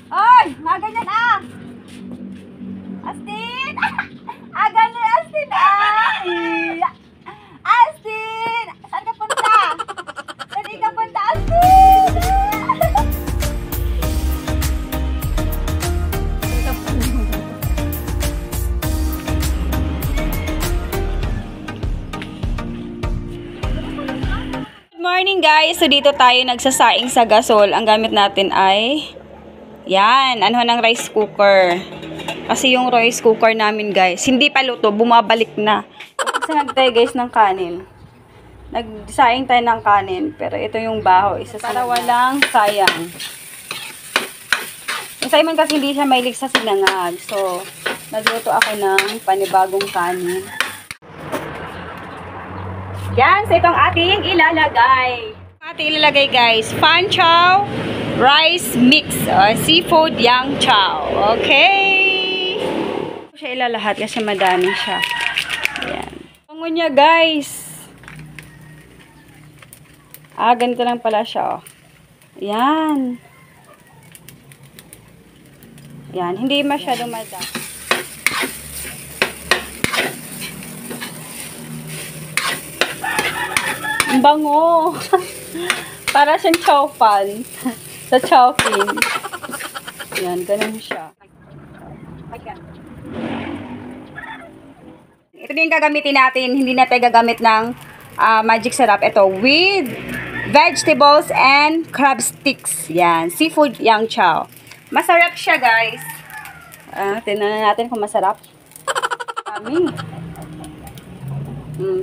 Oy! Maganyan ah! Astin! Ah, ganyan Astin ah! Astin! Saan ka punta? Saan ka punta, Astin? Good morning guys! So dito tayo nagsasaing sa gasol. Ang gamit natin ay yan, ano ng rice cooker. Kasi yung rice cooker namin guys, hindi pa luto, bumabalik na. Kasi tayo guys ng kanin. Nagsaing tayo ng kanin, pero ito yung baho, isa para walang sayang. Yung Simon kasi hindi siya mahilig sa sinangag. So, nagluto ako ng panibagong kanin. Yan, so itong ating ilalagay. Ating ilalagay guys, fan chow rice mix, seafood yang chow. Okay. Siya ilalahat kasi madami siya. Ayan. Bango niya guys. Ah, ganito lang pala siya. Oh. Ayan. Ayan. Hindi masyadong madami. Ang bango. Para siyang chow pan. Sa Chowking. Yan, ganun siya. Ito din gagamitin natin. Hindi na tayo gagamit ng magic syrup. Ito, with vegetables and crab sticks. Yan, seafood yang chow. Masarap siya, guys. Tingnan natin kung masarap. Kami.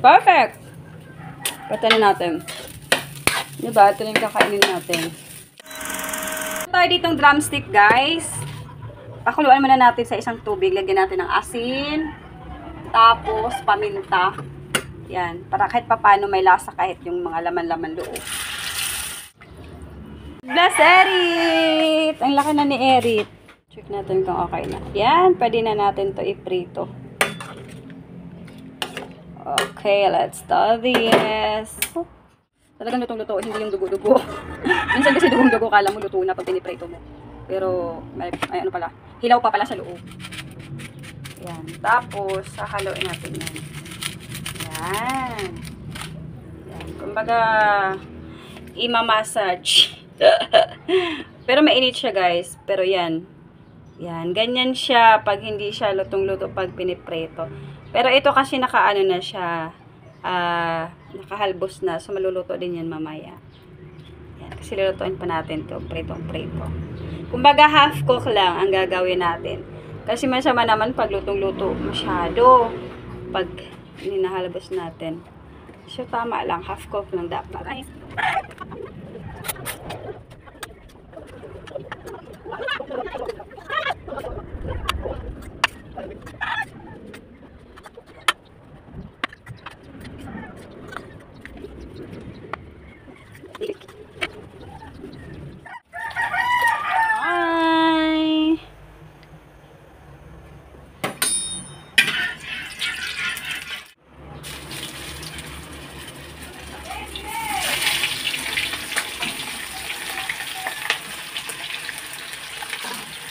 Perfect. Patayin natin. Diba? Ito yung kakainin natin. Tayo ditong drumstick guys. Pakuluan muna natin sa isang tubig. Lagyan natin ng asin. Tapos paminta. Yan. Para kahit papano may lasa kahit yung mga laman-laman loob. Bless Erit! Ang laki na ni Erit. Check natin kung okay na. Yan. Pwede na natin to iprito. Okay. Let's do this. Talagang lutong-luto, hindi yung dugo-dugo. Minsan kasi dugong-dugo, kala mo luto na pag piniprito mo. Pero, may ano pala, hilaw pa pala sa loob. Yan. Tapos, hahaluin natin yan. Yan. Yan. Kumbaga, ima-massage. Pero mainit siya guys. Pero yan. Yan. Ganyan siya pag hindi siya lutong-luto pag piniprito. Pero ito kasi nakaano na siya. Nakahalbos na, so maluluto din yan mamaya. Yan, kasi lulutuin pa natin to, prito-prito. Kumbaga half cook lang ang gagawin natin. Kasi masama naman pag lutong-luto masyado pag hinahalbos natin. So tama lang, half cook lang dapat. Ay.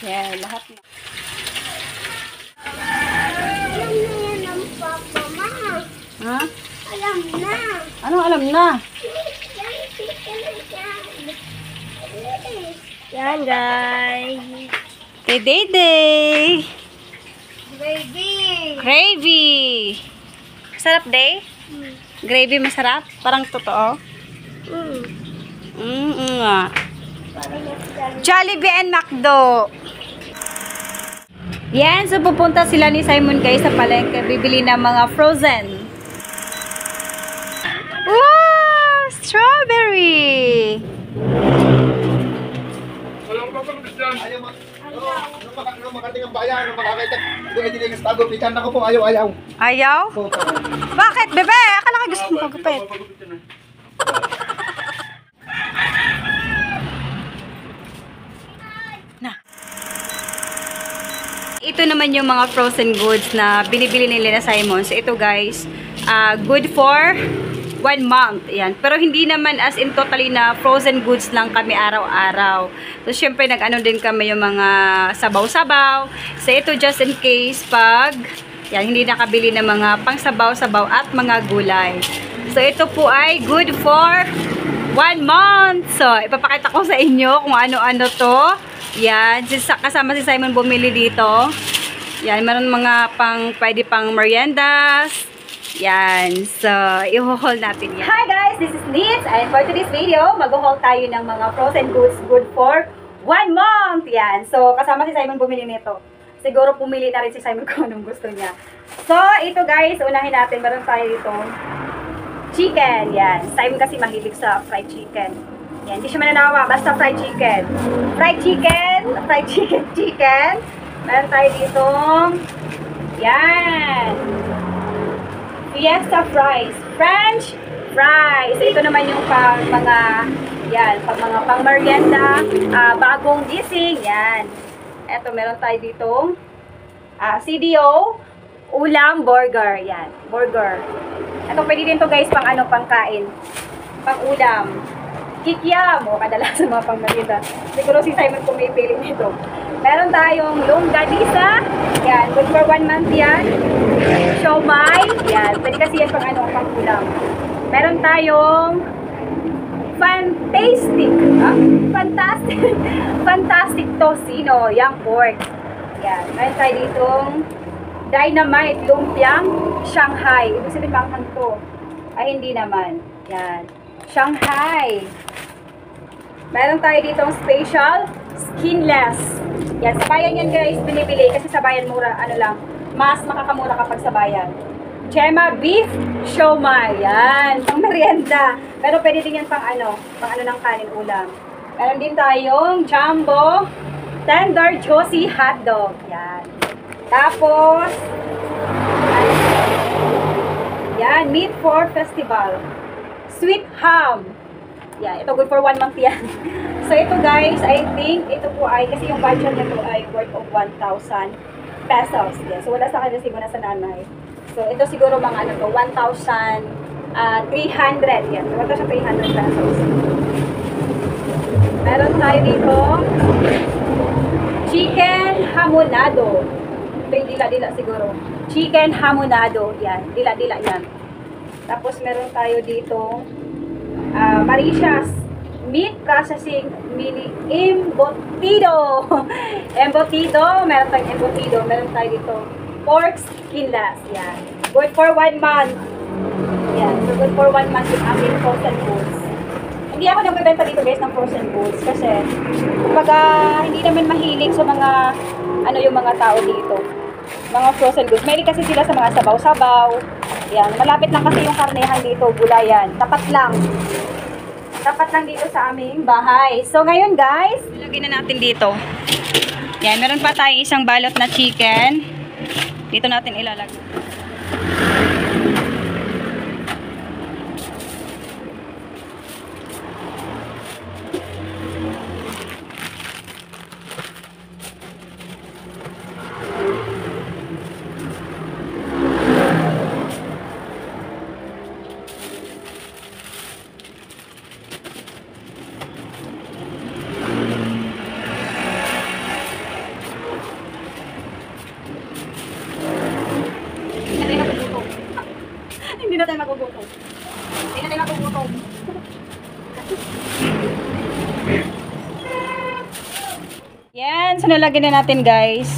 Yeah, lahat na. Alam na yan ang papa, ma. Ha? Alam na. Anong alam na? Yan, guys. Kay Day-Day. Baby. Gravy. Sarap, Day? Gravy masarap? Parang totoo? Nga. Jollibee and McDo. Yan, so pupunta sila ni Simon guys sa palengke. Bibili ng mga frozen. Wow! Strawberry! Ayaw makating ang bayan, makakita. Doon ay dinilis tago, pikan ako po, ayaw. Ayaw? Bakit, bebe? Akala ka gusto mo pagupit. ito naman yung mga frozen goods na binibili nila na Simon. So, ito guys, good for 1 month. Yan. Pero hindi naman as in totally na frozen goods lang kami araw-araw. So, syempre, nag-ano din kami yung mga sabaw-sabaw. So, ito just in case pag yan, hindi nakabili ng mga pang-sabaw-sabaw at mga gulay. So, ito po ay good for 1 month. So, ipapakita ko sa inyo kung ano-ano to. Yan. Kasama si Simon bumili dito. Yan. Meron mga pwede pang meriendas. Yan. So, i-haul natin yan. Hi guys! This is Nitz. And for today's video, mag-haul tayo ng mga frozen goods good for 1 month. Yan. So, kasama si Simon bumili nito. Siguro pumili na rin si Simon kung anong gusto niya. So, ito guys, unahin natin. Meron tayo dito chicken. Yan. Simon kasi mahilig sa fried chicken. Yan. Hindi siya mananawa. Basta fried chicken. Fried chicken. Fried chicken. Chicken. Meron tayo dito. Yan. Fiesta fries. French fries. Ito naman yung pang mga, yan, pang mga pang merienda, bagong gising, yan. Ito, meron tayo dito, CDO, ulam, burger, yan, burger. Ito, pwede din to guys, pang ano, pang kain, pang ulam. Kikiam, o kadalasan mga pang merienda. Siguro si Simon pumipili nito. Meron tayong longganisa, yan, good for 1 month yan. Siomai, yan, pwede kasi yan pang ano, pang ulam. Meron tayong fantastic tocino, yang pork. Yan, meron tayo ditong dynamite lumpiang Shanghai. Ibig sabihin manghang to. Ay, hindi naman. Yan, Shanghai. Meron tayo ditong special skinless. Yan, sa bayan yan guys, binibili kasi sa bayan mura, ano lang, mas makakamura kapag sa bayan. Chema beef siomai. Yan, pang merienda. Pero pwede din yan pang ano ng kanin ulam. Meron din tayong jumbo tender juicy hotdog. Yan. Tapos, yan, meat for festival. Sweet ham. Yan, ito good for 1 month yan. So ito guys, I think ito po ay, kasi yung budget nito ay worth of 1,000 pesos. Yeah. So wala sa kanya siguro sa nanay. So ito siguro mga ano to, 1,300. Yan, 1,300 pesos. Meron tayo dito chicken hamonado. May dila-dila siguro. Chicken hamonado. Yan, dila-dila yan. Tapos meron tayo dito Mauritius meat processing mini embutido. Embutido, meron tayong embutido. Meron tayo dito pork skinless. Yan. Good for 1 month. Yan. So, good for 1 month yung aming frozen foods. Hindi ako nagbebenta dito guys ng frozen foods kasi kumbaga hindi naman mahilig sa mga ano yung mga tao dito. Mga frozen goods. Mahilig kasi sila sa mga sabaw-sabaw. Yan. Malapit lang kasi yung karnehan dito. Gulayan. Tapat lang. Tapat lang dito sa aming bahay. So, ngayon guys, ilagay na natin dito. Yan. Meron pa tayong isang balot na chicken. Dito natin ilalagay. Hindi na tayo magugutom. Hindi na tayo magugutom. Yan. So, nalagyan na natin, guys.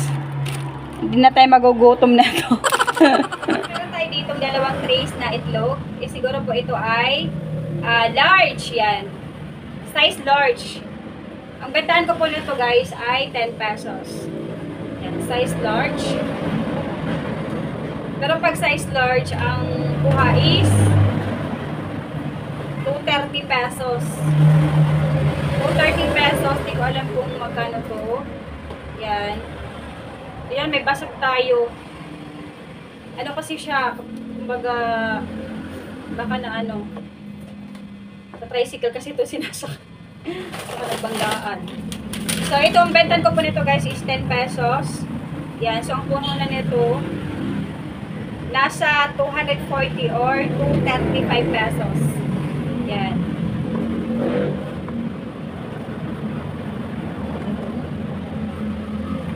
Hindi na tayo magugutom na ito. Meron tayo dito dalawang trays na itlog. Eh, siguro po ito ay large. Yan. Size large. Ang bentahan ko po nito, guys, ay 10 pesos. Yan. Size large. Pero pag size large, ang kuha is 230 pesos. 230 pesos. Hindi ko alam kung magkano to. Yan. Ayan, may basag tayo. Ano kasi siya, kumbaga, baka na ano, sa tricycle kasi ito sinasak. Baka nagbanggaan. So, itong bentan ko po nito guys is 10 pesos. Yan. So, ang puno na nito, nasa 240 or 235 pesos. Yan.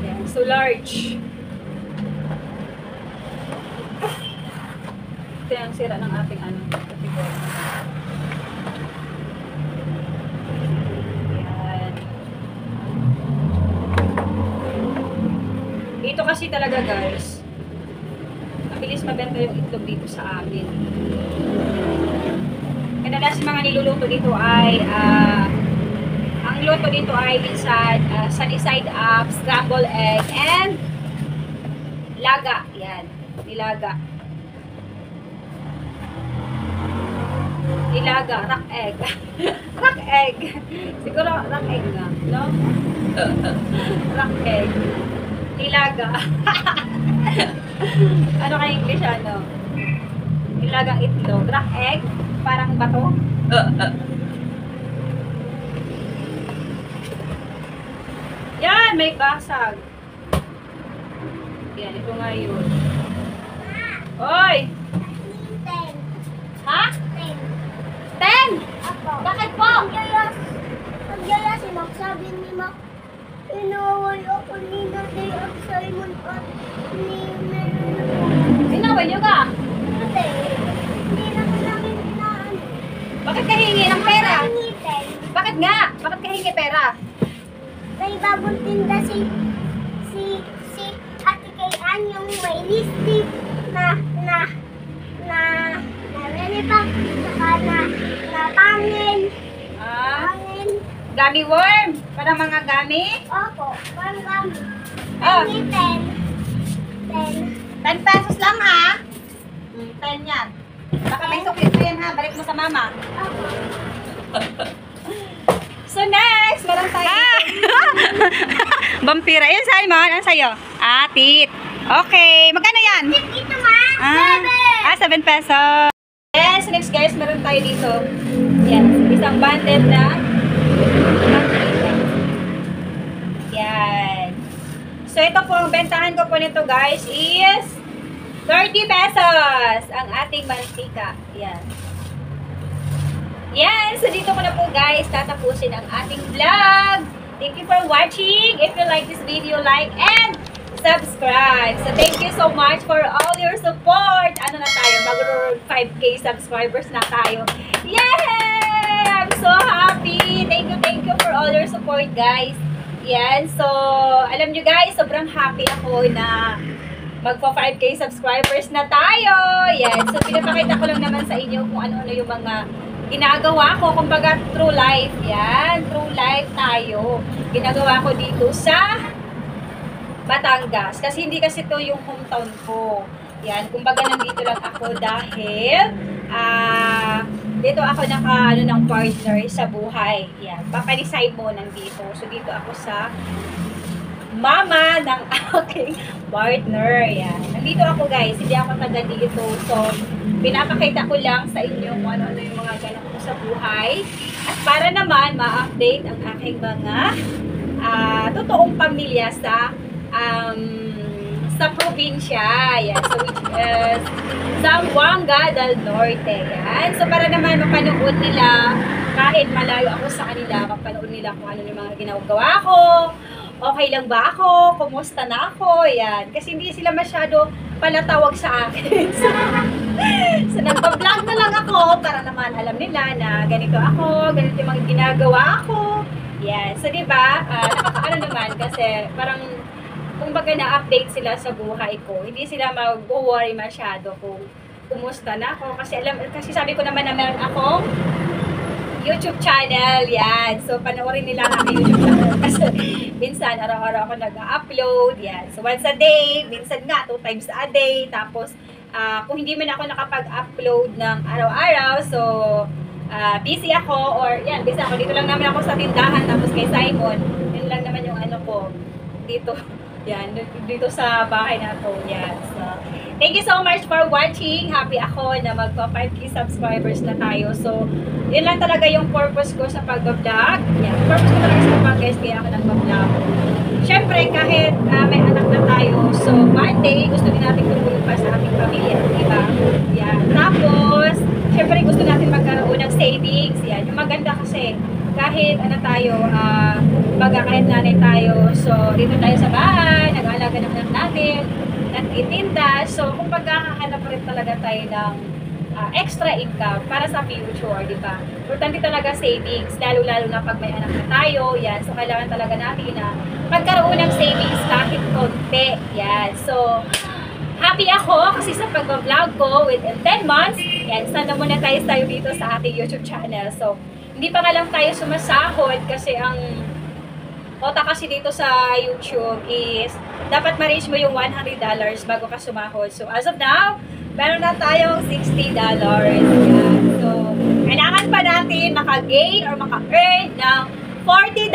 Yan. So, large. Ito yung sira ng ating ano. Yan. Dito kasi talaga guys, mabilis mabenta yung itlog dito sa amin. Kadalas mga niluluto dito ay ang luto dito ay inside, sunny side up, scrambled egg, and laga. Yan, nilaga. Nilaga, rock egg. Rock egg. Siguro rock egg nga, no? Rock egg. Nilaga. Ano kaya English ano? Nilagang itlog. Rock egg. Parang bato. Yan, may basag. Yan, ito nga yun. Oy! Ten. Ha? Ten. 10! Ako. Bakit po? Pagyaya si Mac, sabi ni Mac, inaway ako ni Naday at Simon at ni Meron. Sinaway nyo ka? Ate, hindi naman namin inaan. Bakit ka hingi ng pera? Ten. Bakit nga? Bakit ka hingi pera? May bagong tinda si Ate Kayan yung may lipstick na relipak, saka na pangin. Pangin. Gummy worm. Para mga gummy. Opo, parang kami. Ah. Ay, 10. 10 pesos lang ha. 10 yan. Baka may suklit mo yan ha. Balik mo sa mama. Opo. So next, meron tayo. Vampira. Yan Simon. Ano sa'yo? Tit. Okay. Magkano yan? Ito ma, 7. 7 pesos. Yes, next guys, meron tayo dito. Yan. Isang bundle na. Yan. So ito po, ang bentahan ko po nito guys is 30 pesos ang ating mantika. Yan. Yan. So dito ko na po guys tatapusin ang ating vlog. Thank you for watching. If you like this video, like and subscribe. So thank you so much for all your support. Ano na tayo? Mag-roll 5K subscribers na tayo. Yay! I'm so happy. Thank you for all your support guys. Yan. So, alam nyo guys, sobrang happy ako na magpa 5K subscribers na tayo. Yan. So, pinapakita ko lang naman sa inyo kung ano-ano yung mga ginagawa ko. Kumbaga, true life. Yan. True life tayo. Ginagawa ko dito sa Batangas. Kasi hindi kasi to yung hometown ko. Yan. Kumbaga, nandito lang ako dahil dito ako ng partner sa buhay. Yan. Papa ni Simon nandito. So, dito ako sa mama ng aking partner. Yan. Nandito ako guys. Hindi ako taga dito. So, pinapakita ko lang sa inyo kung ano-ano yung mga ganap ko sa buhay. At para naman ma-update ang aking mga totoong pamilya sa probinsya. Yan. So, which is Zamboanga del Norte. Yan. So, para naman mapanood nila, kahit malayo ako sa kanila, mapanood nila kung ano yung mga ginagawa ko, okay lang ba ako, kumusta na ako, yan. Kasi hindi sila masyado palatawag sa akin. So nagpa-vlog na lang ako para naman alam nila na ganito ako, ganito yung mga ginagawa ko. Yan. So, diba, nakakaano naman kasi parang kumbaga na-update sila sa buhay ko. Hindi sila mag-worry masyado kung kumusta na ako. Kasi sabi ko naman na meron akong YouTube channel. Yan. So, panoorin nila ang aking YouTube channel. Kasi minsan, araw-araw ako nag-upload. Yan. So, once a day. Minsan nga, 2 times a day. Tapos, kung hindi man ako nakapag-upload ng araw-araw, so, busy ako. Or, yan, busy ako. Dito lang naman ako sa tindahan. Tapos kay Simon, yun lang naman yung ano ko. Dito. Yan, dito sa bahay na to. Yan. So, thank you so much for watching. Happy ako na magpa 5K subscribers na tayo. So, yun lang talaga yung purpose ko sa pag-vlog. Yan, purpose ko talaga sa pag guys, kaya ako nag-vlog. Siyempre, kahit may anak na tayo, so one day, gusto din natin tumulong pa sa ating pamilya, diba? Yan. Tapos, siyempre, gusto natin magkaroon ng savings. Yan. Yung maganda kasi, kahit ano tayo, kahit nanay tayo, so dito tayo sa bahay, nag-aalaga ng anak natin, nagtitinda, so kung pagkakahanap rin talaga tayo ng extra income para sa future, di ba? Importante talaga savings, lalo-lalo na pag may anak na tayo, yan, so kailangan talaga natin na magkaroon ng savings kahit konti, yan, so happy ako kasi sa pag-vlog ko within 10 months, yan, sana muna tayo dito sa ating YouTube channel, so hindi pa nga lang tayo sumasahod kasi ang quota kasi dito sa YouTube is dapat ma-reach mo yung $100 bago ka sumahod. So, as of now, meron na tayong $60. Yan. So, kailangan pa natin maka-gain or maka-earn ng $40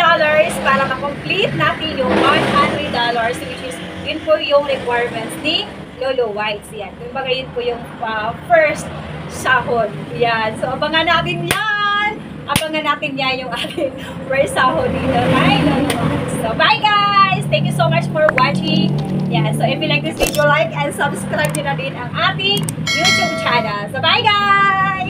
para ma-complete natin yung $100 which is yun po yung requirements ni Lolo Whites. Yan. Kumbaga yun po yung first sahod. Yan. So, abangan natin yan! Abangan natin yan yung ating first sahod dito. So, bye guys! Thank you so much for watching. Yeah, so if you like this video, like and subscribe nyo na din ang ating YouTube channel. So, bye guys!